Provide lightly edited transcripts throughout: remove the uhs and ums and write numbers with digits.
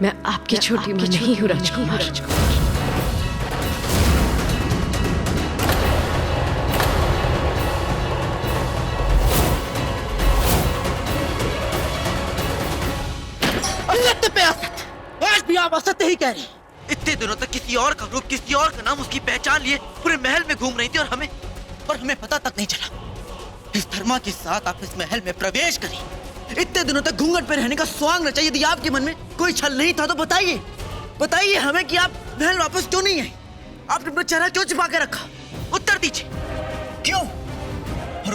मैं आपकी छोटी माँ नहीं हूँ राजकुमार। असत्य पे असत्य, आज भी आप असत्य ही कह रहे हैं। इतने दिनों तक किसी और का रूप, किसी और का नाम, उसकी पहचान लिए पूरे महल में घूम रही थी और हमें पता तक नहीं चला। इस धर्मा के साथ आप इस महल में प्रवेश करी, इतने दिनों तक घूंघट पे रहने का स्वांग रचा। यदि आपके मन में कोई छल नहीं था तो बताइए हमें कि आप महल वापस क्यों नहीं आए? आपने अपना चेहरा क्यों छिपा के रखा? उत्तर दीजिए, क्यों? और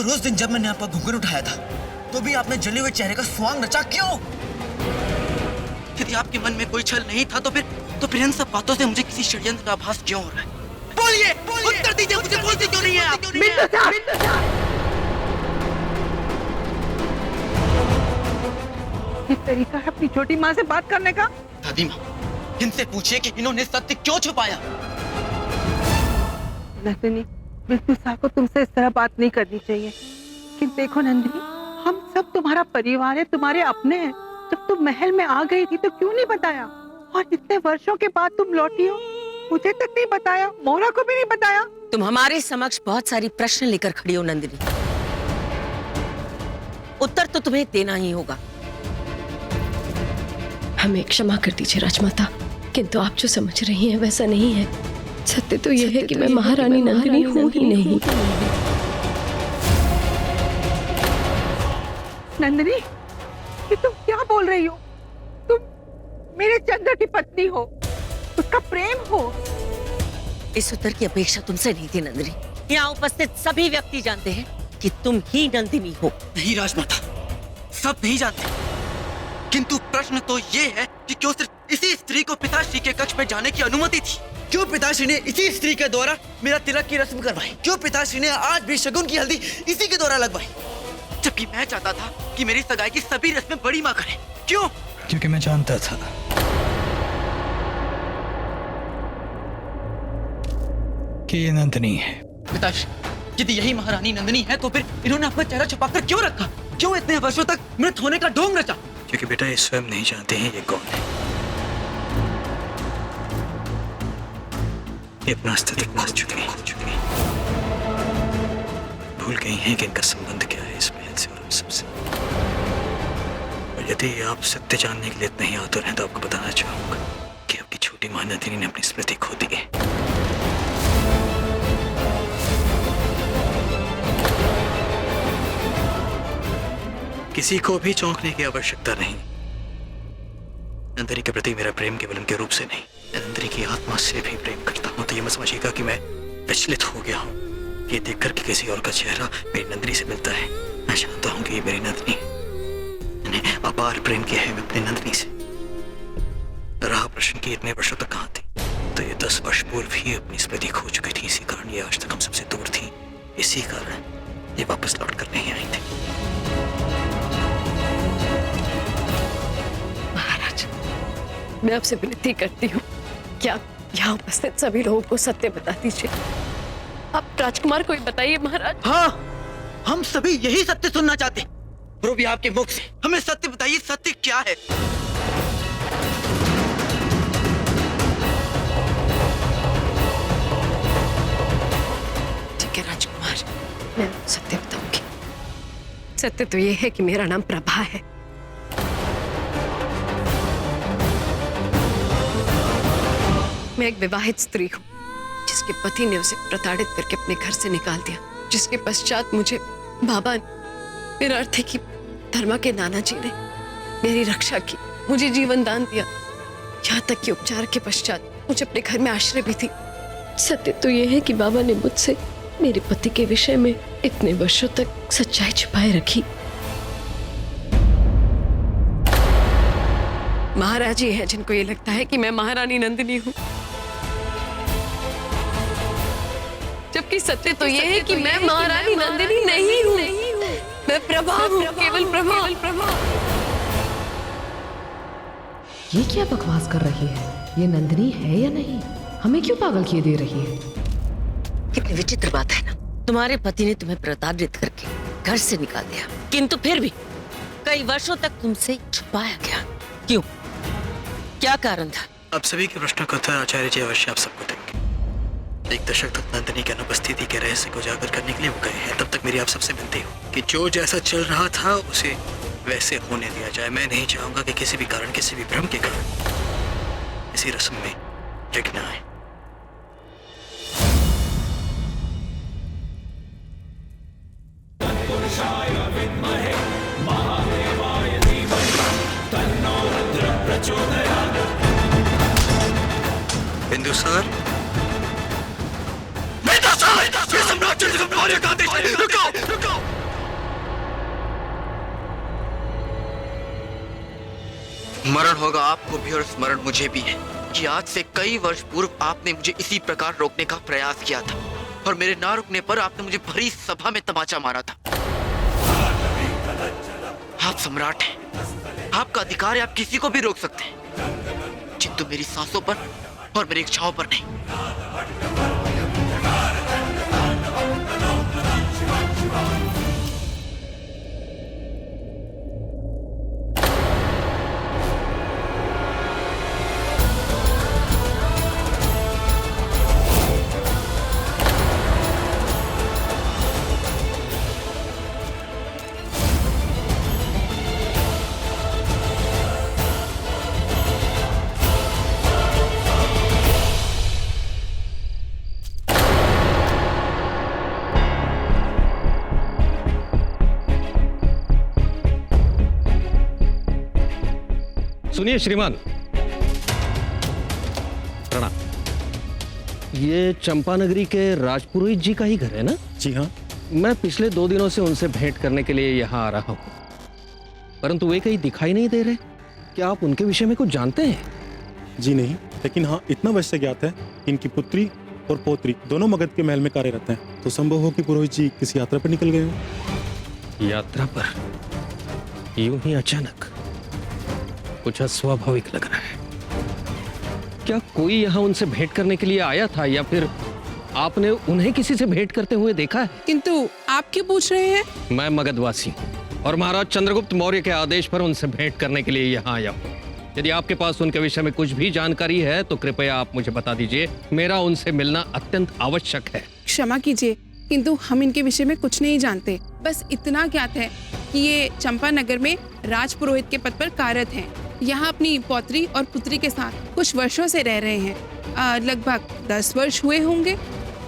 उस दिन जब मैंने आपका घूंघट उठाया था तो भी आपने जले हुए चेहरे का स्वांग रचा, क्यों? यदि आपके मन में कोई छल नहीं था तो फिर इन सब बातों से मुझे किसी षड्यंत्र का आभास क्यों हो रहा है? बोलिए, उत्तर दीजिए, मुझे बोलते क्यों नहीं है आप? ये तरीका है अपनी छोटी माँ से बात करने का? दादी माँ, इनसे पूछिए कि इन्होंने सत्य क्यों छुपाया। नंदिनी, बिल्कुल को तुमसे इस तरह बात नहीं करनी चाहिए। लेकिन देखो नंदिनी, हम सब तुम्हारा परिवार है, तुम्हारे अपने हैं। जब तुम महल में आ गई थी तो क्यों नहीं बताया? और इतने वर्षों के बाद तुम लौटी हो, मुझे तक नहीं बताया, मोहरा को भी नहीं बताया। तुम हमारे समक्ष बहुत सारी प्रश्न लेकर खड़ी हो नंदिनी, उत्तर तो तुम्हें देना ही होगा। हमें क्षमा कर दीजिए राजमाता, किंतु आप जो समझ रही हैं वैसा नहीं है। सत्य तो यह है कि मैं महारानी नंदिनी हूँ ही नहीं। नंदिनी, ये तुम क्या बोल रही हो? तुम मेरे चंद्र की पत्नी हो, उसका प्रेम हो। इस उत्तर की अपेक्षा तुमसे नहीं थी नंदिनी। यहाँ उपस्थित सभी व्यक्ति जानते हैं कि तुम ही नंदिनी हो। नहीं राजमाता, सब नहीं जानते, किंतु प्रश्न तो ये है कि क्यों सिर्फ इसी स्त्री को पिताश्री के कक्ष में जाने की अनुमति थी? क्यों पिताश्री ने इसी स्त्री के द्वारा मेरा तिलक की रस्म करवाई? क्यों पिताश्री ने आज भी शगुन की हल्दी इसी के द्वारा लगवाई, जबकि मैं चाहता था कि मेरी सगाई की सभी रस्में बड़ी माँ करे? क्यों? क्योंकि मैं जानता था कि ये नंदिनी है। पिताश्री, यदि यही महारानी नंदिनी है तो फिर इन्होंने अपना चेहरा छुपाकर क्यों रखा? क्यों इतने वर्षों तक मृत होने का ढोंग रचा? क्योंकि बेटा ये स्वयं नहीं जानते हैं ये कौन है। ये अपना अस्तित्व खो चुकी भूल गई हैं कि इनका संबंध क्या है इस महल से और हम सबसे। और यदि आप सत्य जानने के लिए इतने ही आतुर हैं तो आपको बताना चाहूंगा कि आपकी छोटी मां नंदिनी ने अपनी स्मृति खो दी है। किसी को भी चौंकने की आवश्यकता नहीं। नंदिनी के प्रति मेरा प्रेम केवल उनके रूप से नहीं, मैं नंदिनी की आत्मा से भी प्रेम करता हूँ। तो ये मत समझिएगा कि मैं विचलित हो गया हूँ ये देखकर कि किसी और का चेहरा मेरी नंदिनी से मिलता है। मैं जानता हूँ कि ये मेरी नंदिनी है। मैंने अपार प्रेम किया है अपनी नंदिनी से। रहा प्रश्न की इतने वर्षों तक कहाँ थी, तो ये 10 वर्ष पूर्व ही अपनी स्मृति खो चुकी थी। इसी कारण ये आज तक हम सबसे दूर थी। इसी कारण ये वापस लौट कर नहीं आई थी। मैं आपसे विनती करती हूँ, क्या यहाँ उपस्थित सभी लोगों को सत्य बता दीजिए। आप राजकुमार को ही बताइए महाराज। हाँ, हम सभी यही सत्य सुनना चाहते हैं। प्रभु भी आपके मुख से हमें सत्य बताइए, सत्य क्या है? ठीक है राजकुमार, मैं सत्य बताऊंगी। सत्य तो ये है कि मेरा नाम प्रभा है। मैं एक विवाहित स्त्री हूँ जिसके पति ने उसे प्रताड़ित करके अपने घर से निकाल दिया, जिसके पश्चात मुझे बाबा, मेरा अर्थ है कि धर्मा के नाना जी ने मेरी रक्षा की, मुझे जीवन दान दिया, यहाँ तक कि उपचार के पश्चात मुझे अपने घर में आश्रय भी थी। सत्य तो यह है कि बाबा ने मुझसे मेरे पति के विषय में इतने वर्षों तक सच्चाई छुपाए रखी। महाराज ही है जिनको ये लगता है कि मैं महारानी नंदिनी हूँ, जबकि सत्य तो ये है कि मैं महारानी नंदिनी नहीं हूँ। मैं प्रभा हूँ, केवल प्रभा। ये क्या बकवास कर रही है? ये नंदिनी है या नहीं? हमें क्यों पागल किए दे रही है? कितनी विचित्र बात है ना। तुम्हारे पति ने तुम्हें प्रताड़ित करके घर से निकाल दिया, किंतु फिर भी कई वर्षों तक तुमसे छुपाया गया। क्यों? क्या कारण था? अब सभी के प्रश्नों का उत्तर आचार्य जी अवश्य आप सबको देंगे। एक दशक तक नंदिनी की अनुपस्थिति के रहस्य को उजागर करने के लिए वो गए हैं। तब तक मेरी आप सबसे विनती हो कि जो जैसा चल रहा था उसे वैसे होने दिया जाए। मैं नहीं चाहूंगा कि किसी भी कारण, किसी भी भ्रम के कारण इसी रस्म में विघ्न आए। बिंदु सर, ये सम्राट चंद्रगुप्त मौर्य का आदेश है। रुको। स्मरण होगा आपको भी और स्मरण मुझे भी है कि आज से कई वर्ष पूर्व आपने मुझे इसी प्रकार रोकने का प्रयास किया था और मेरे ना रुकने पर आपने मुझे भरी सभा में तमाचा मारा था। आप सम्राट हैं, आपका अधिकार है, आप किसी को भी रोक सकते हैं, किंतु मेरी सांसों पर और मेरी इच्छाओं पर नहीं। सुनिए श्रीमान, प्रणाम। ये चंपानगरी के राजपुरोहित जी का ही घर है ना? जी हाँ। मैं पिछले 2 दिनों से उनसे भेंट करने के लिए यहाँ आ रहा हूँ, परंतु वे कहीं दिखाई नहीं दे रहे। क्या आप उनके विषय में कुछ जानते हैं? जी नहीं, लेकिन हाँ इतना अवश्य ज्ञात है कि इनकी पुत्री और पौत्री दोनों मगध के महल में कार्यरत हैं। तो संभव हो कि पुरोहित जी किसी यात्रा पर निकल गए हो। यात्रा पर? यूं ही अचानक? कुछ अस्वाभाविक लग रहा है। क्या कोई यहाँ उनसे भेंट करने के लिए आया था या फिर आपने उन्हें किसी से भेंट करते हुए देखा है? किंतु आप क्यों पूछ रहे हैं? मैं मगधवासी हूँ और महाराज चंद्रगुप्त मौर्य के आदेश पर उनसे भेंट करने के लिए यहाँ आया हूँ। यदि आपके पास उनके विषय में कुछ भी जानकारी है तो कृपया आप मुझे बता दीजिए। मेरा उनसे मिलना अत्यंत आवश्यक है। क्षमा कीजिए, किंतु हम इनके विषय में कुछ नहीं जानते। बस इतना ज्ञात है कि ये चंपानगर में राजपुरोहित के पद पर कार्यरत हैं। यहाँ अपनी पौत्री और पुत्री के साथ कुछ वर्षों से रह रहे हैं। लगभग 10 वर्ष हुए होंगे।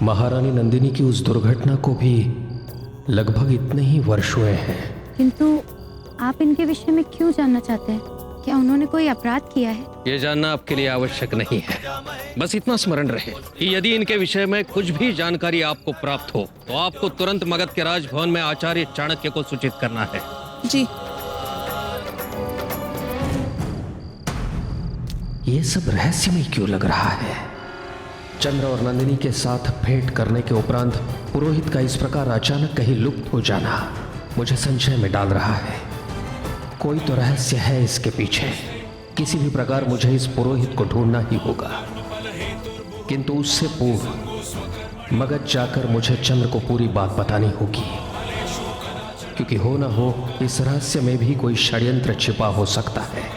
महारानी नंदिनी की उस दुर्घटना को भी लगभग इतने ही वर्ष हुए हैं। किंतु आप इनके विषय में क्यों जानना चाहते हैं? क्या उन्होंने कोई अपराध किया है? ये जानना आपके लिए आवश्यक नहीं है। बस इतना स्मरण रहे कि यदि इनके विषय में कुछ भी जानकारी आपको प्राप्त हो तो आपको तुरंत मगध के राजभवन में आचार्य चाणक्य को सूचित करना है। जी। ये सब रहस्यमय क्यों लग रहा है? चंद्र और नंदिनी के साथ भेंट करने के उपरांत पुरोहित का इस प्रकार अचानक कहीं लुप्त हो जाना मुझे संशय में डाल रहा है। कोई तो रहस्य है इसके पीछे। किसी भी प्रकार मुझे इस पुरोहित को ढूंढना ही होगा, किंतु उससे पूर्व मगध जाकर मुझे चंद्र को पूरी बात बतानी होगी, क्योंकि हो न हो इस रहस्य में भी कोई षड्यंत्र छिपा हो सकता है।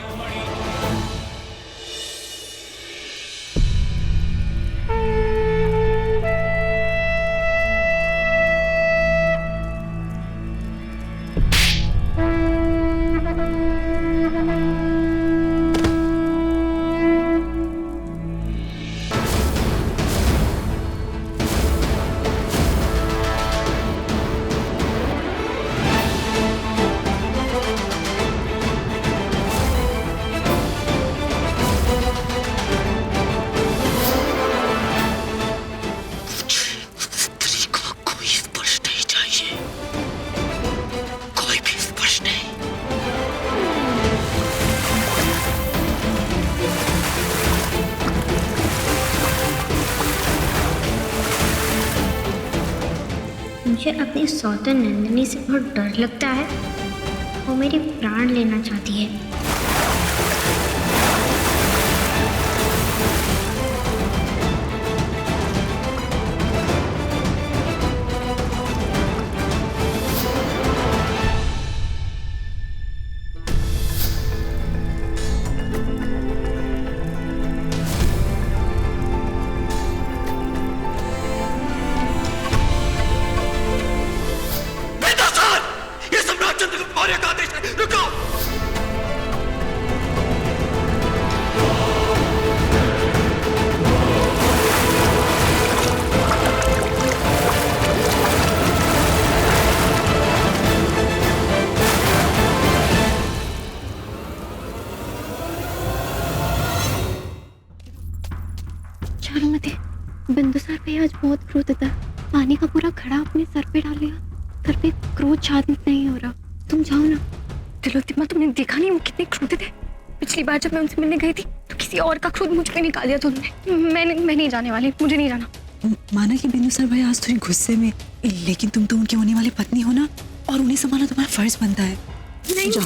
मुझे अपनी सौतन नंदिनी से बहुत डर लगता है। वो मेरी प्राण लेना चाहती है। मौर्य का आदेश है। रुको। चारुमती, बिंदुसार पे आज बहुत क्रोध था। पानी का पूरा घड़ा अपने सर पे डाल लिया। सर पे क्रोध शांत नहीं हो रहा। तुम जाओ ना। तिलोत्तमा, तुमने देखा नहीं वो कितने क्रोधित थे। पिछली बार जब मैं उनसे मिलने गई थी तो किसी और का क्रोध मुझ पे निकाल दिया था उन्होंने। मैं नहीं जाने वाली, मुझे नहीं जाना। माना कि बिंदुसार भाई आज थोड़ी गुस्से में, लेकिन तुम तो उनकी होने वाली पत्नी हो ना, और उन्हें संभालना तुम्हारा फर्ज बनता है। नहीं जाओ।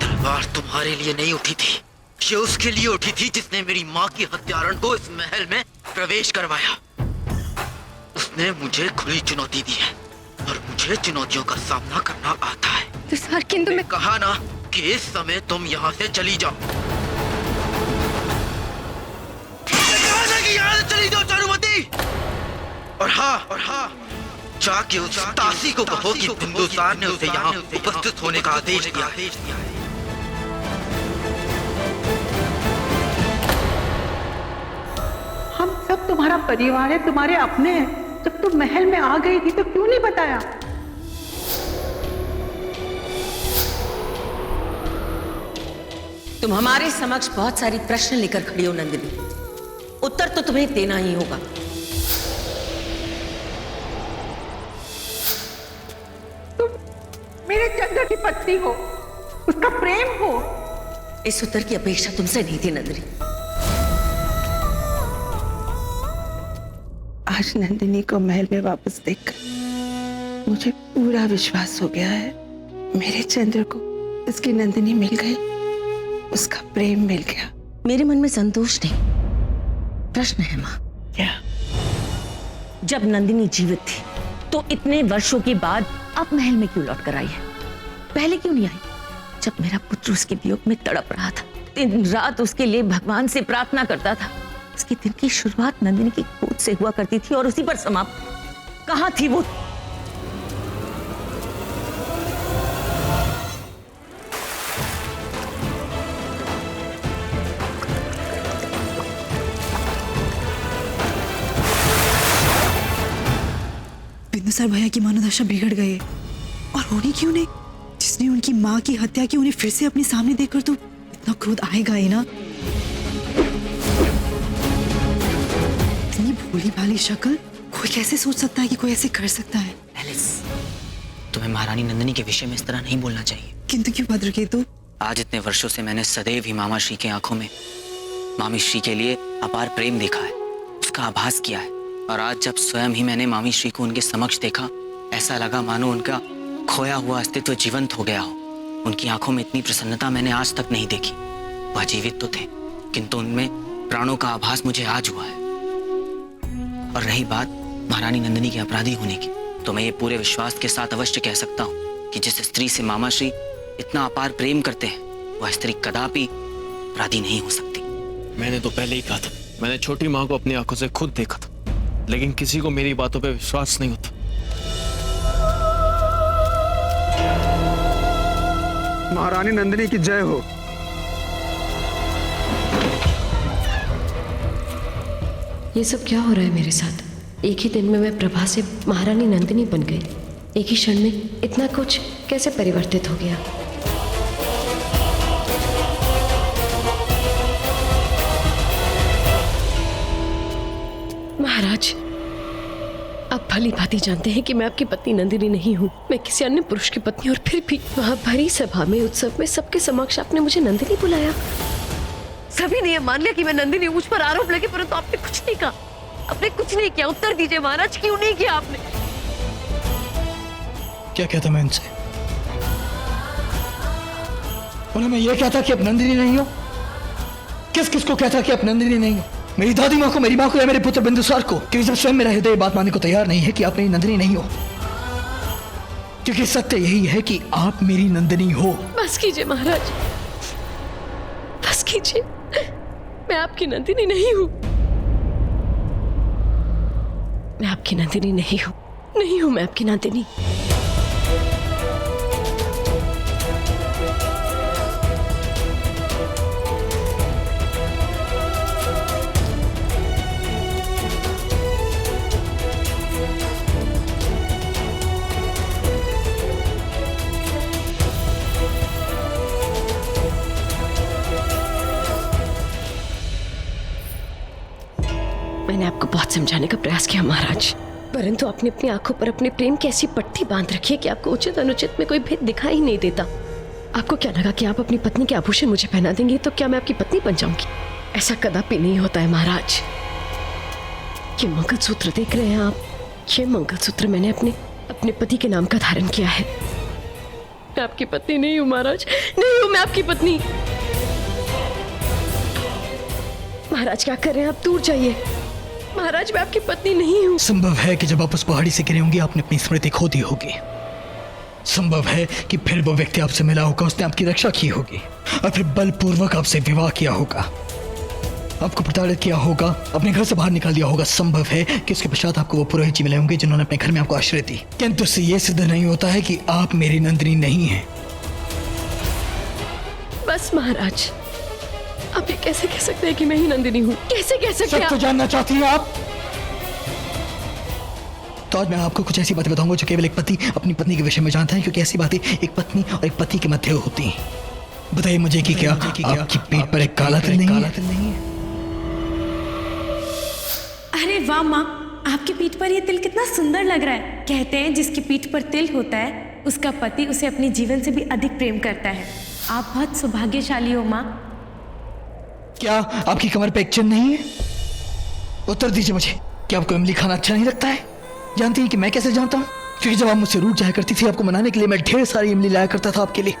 तलवार तुम्हारे लिए नहीं उठी थी, ये उसके लिए उठी थी जिसने मेरी माँ की हत्यारण को इस महल में प्रवेश करवाया। उसने मुझे खुली चुनौती दी है और मुझे चुनौतियों का सामना करना आता है। तो सर, किंतु मैं कहा ना कि इस समय तुम यहाँ से चली जाओ। कहा था कि यहाँ से चली जाओ चारुमती। और हाँ, जाके उस तासी को कहो कि बिंदुसार ने उसे यहाँ उपस्थित होने का आदेश दिया है। हम सब तुम्हारा परिवार है, तुम्हारे अपने हैं। जब तुम महल में आ गई थी तो क्यों नहीं बताया? तुम हमारे समक्ष बहुत सारी प्रश्न लेकर खड़ी हो नंदिनी, उत्तर तो तुम्हें देना ही होगा। तुम मेरे चंद्र की पत्नी हो, उसका प्रेम हो। इस उत्तर की अपेक्षा तुमसे नहीं थी नंदिनी। आज नंदिनी को महल में वापस देखकर मुझे पूरा विश्वास हो गया है। मेरे चंद्र को इसकी नंदिनी मिल गई, उसका प्रेम मिल गया। मेरे मन में संतोष नहीं, प्रश्न है माँ। क्या? जब नंदिनी जीवित थी तो इतने वर्षों के बाद अब महल में क्यों लौट कर आई है? पहले क्यों नहीं आई जब मेरा पुत्र उसके वियोग में तड़प रहा था, दिन रात उसके लिए भगवान से प्रार्थना करता था? उसके दिन की शुरुआत नंदिनी की गोद से हुआ करती थी और उसी पर समाप्त। कहाँ थी वो? बिंदुसार भैया की मनोदशा बिगड़ गई है, और होनी क्यों नहीं? जिसने उनकी माँ की हत्या की, उन्हें फिर से अपने सामने देखकर तो इतना क्रोध आएगा ही ना। इतनी भोली भाली शक्ल, कोई कैसे सोच सकता है कि कोई ऐसे कर सकता है? एलिस, तुम्हें महारानी नंदिनी के विषय में इस तरह नहीं बोलना चाहिए। किंतु क्यों भद्रकेतु? आज इतने वर्षों से मैंने सदैव ही मामा श्री की आंखों में मामी श्री के लिए अपार प्रेम देखा है, उसका आभास किया है। और आज जब स्वयं ही मैंने मामी श्री को उनके समक्ष देखा, ऐसा लगा मानो उनका खोया हुआ अस्तित्व जीवंत हो गया हो। उनकी आंखों में इतनी प्रसन्नता मैंने आज तक नहीं देखी। वह जीवित तो थे, किंतु उनमें प्राणों का आभास मुझे आज हुआ है। और रही बात महारानी नंदिनी के अपराधी होने की, तो मैं ये पूरे विश्वास के साथ अवश्य कह सकता हूँ कि जिस स्त्री से मामा श्री इतना अपार प्रेम करते हैं, वह स्त्री कदापि अपराधी नहीं हो सकती। मैंने तो पहले ही कहा था, मैंने छोटी माँ को अपनी आंखों से खुद देखा था, लेकिन किसी को मेरी बातों पे विश्वास नहीं होता। महारानी नंदिनी की जय हो। ये सब क्या हो रहा है मेरे साथ? एक ही दिन में मैं प्रभा से महारानी नंदिनी बन गई। एक ही क्षण में इतना कुछ कैसे परिवर्तित हो गया? महाराज, आप भली भांति जानते हैं कि मैं आपकी पत्नी नंदिनी नहीं हूँ। मैं किसी अन्य पुरुष की पत्नी, और फिर भी वहाँ भरी सभा में, उत्सव में, सबके समक्ष आपने मुझे नंदिनी बुलाया। सभी ने यह मान लिया कि मैं नंदिनी, मुझ पर आरोप लगे, परंतु आपने कुछ नहीं कहा। आपने कुछ नहीं किया। उत्तर दीजिए महाराज, क्यों नहीं किया आपने? क्या कहता मैं उनसे? उन्हें मैं ये कहता कि आप नंदिनी नहीं हो? किस किस को कहता कि आप नंदिनी नहीं हो? मेरी दादी माँ को, मेरी माँ को, या मेरे पुत्र बिंदुसार को? क्योंकि जब स्वयं मेरा हृदय बात मानने को तैयार नहीं है कि आप मेरी नंदिनी नहीं हो। क्योंकि सत्य यही है कि आप मेरी नंदिनी हो। बस कीजिए महाराज, बस कीजिए। मैं आपकी नंदिनी नहीं हूँ, मैं आपकी नंदिनी नहीं हूँ, नहीं हूँ मैं आपकी नंदिनी। मैंने आपको बहुत समझाने का प्रयास किया महाराज, परंतु आपने अपनी आंखों पर अपने प्रेम की ऐसी पट्टी बांध रखी है कि आपको उचित अनुचित में कोई भेद दिखाई नहीं देता। आपको क्या लगा कि आप अपनी पत्नी के आभूषण मुझे पहना देंगे तो क्या मैं आपकी पत्नी बन जाऊंगी? ऐसा कदापि नहीं होता है महाराज। ये मंगलसूत्र देख रहे हैं आप, ये मंगलसूत्र मैंने अपने पति के नाम का धारण किया है। मैं आपकी पत्नी नहीं हूँ महाराज, नहीं हूँ मैं आपकी पत्नी। महाराज क्या कर रहे हैं आप? दूर जाइए महाराज, मैं आपकी पत्नी नहीं हूँ। संभव है कि जब आप उस पहाड़ी से गिरे होंगे आपने अपनी स्मृति खो दी होगी। संभव है कि फिर वो व्यक्ति आपसे मिला होगा, उसने आपकी रक्षा की होगी और फिर बलपूर्वक आपसे विवाह किया होगा, आपको प्रताड़ित किया होगा, अपने घर से बाहर निकाल दिया होगा। संभव है कि उसके पश्चात आपको वो पुरोहित जी मिले होंगे जिन्होंने अपने घर में आपको आश्रय दी, किंतु उससे ये सिद्ध नहीं होता है कि आप मेरी नंदिनी नहीं हैं। बस महाराज, आप ये कैसे कह सकते हैं कि मैं ही नंदिनी हूँ? कैसे कह सकते हैं? सब तो जानना चाहती हैं आप? तो आज मैं आपको कुछ ऐसी बातें बताऊंगा जो केवल एक पति अपनी पत्नी के विषय में जानता है, क्योंकि ऐसी बातें एक पत्नी और एक पति के मध्य होती हैं। बताइए मुझे कि क्या आपकी पीठ पर एक काला तिल नहीं है? अरे वाह माँ, आपकी पीठ पर ये तिल कितना सुंदर लग रहा है। कहते हैं जिसकी पीठ पर तिल होता है उसका पति उसे अपने जीवन से भी अधिक प्रेम करता है। आप बहुत सौभाग्यशाली हो माँ। क्या आपकी कमर पे एक चिन्ह नहीं है? उत्तर दीजिए मुझे, क्या आपको इमली खाना अच्छा नहीं लगता है? जानती हैं कि मैं कैसे जानता हूँ? क्योंकि जब आप मुझसे रूठ जाया करती थी, आपको मनाने के लिए मैं ढेर सारी इमली लाया करता था आपके लिए।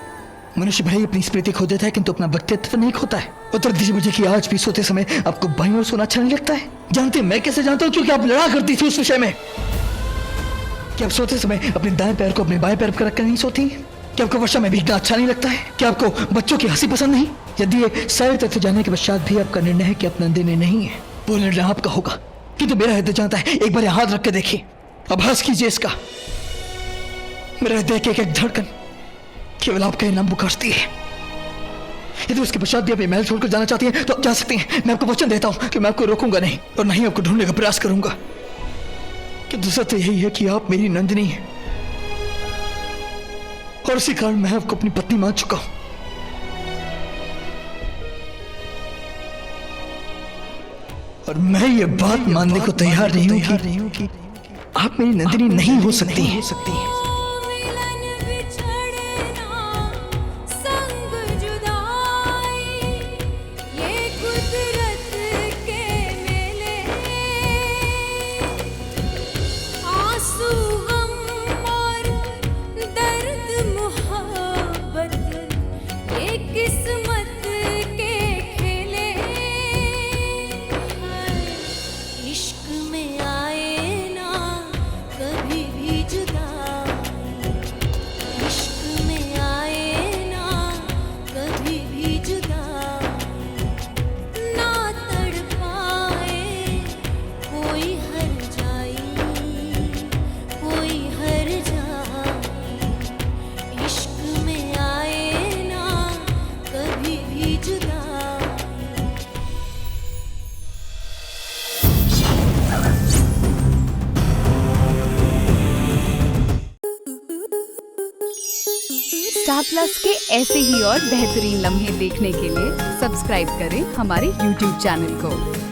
मनुष्य भले ही अपनी स्मृति खो देता है किंतु अपना व्यक्तित्व नहीं खोता है। उत्तर दीजिए मुझे कि आज भी सोते समय आपको बाईं ओर सोना अच्छा नहीं लगता है? जानते हैं मैं कैसे जानता हूँ? क्योंकि आप लड़ा करती थी उस विषय में। क्या आप सोते समय अपने दाएं पैर को अपने बाएं पैर पर रखकर नहीं सोती? क्या आपको वर्षा में भीगना अच्छा नहीं लगता है? क्या आपको बच्चों की हंसी पसंद नहीं? यदि ये सारे तथ्य जानने के पश्चात भी आपका निर्णय है कि आप नंदिनी नहीं है, वो निर्णय आपका होगा। किंतु मेरा हृदय जानता है, एक बार हाथ रख के देखिए, आभास कीजिए इसका। मेरा हृदय की एक धड़कन केवल आपका नाम पुकारती है। यदि उसके पश्चात भी आप ये महल छोड़कर जाना चाहती हैं तो आप जा सकती हैं। मैं आपको वचन देता हूं कि मैं आपको रोकूंगा नहीं और नहीं आपको ढूंढने का प्रयास करूंगा। किंतु सत्य यही है कि आप मेरी नंदिनी हैं और उसी कारण मैं आपको अपनी पत्नी मान चुका हूं। और मैं ये बात मानने को तैयार नहीं हूं कि आप मेरी नंदिनी नहीं हो सकती हैं। स्टार प्लस के ऐसे ही और बेहतरीन लम्हे देखने के लिए सब्सक्राइब करें हमारे YouTube चैनल को।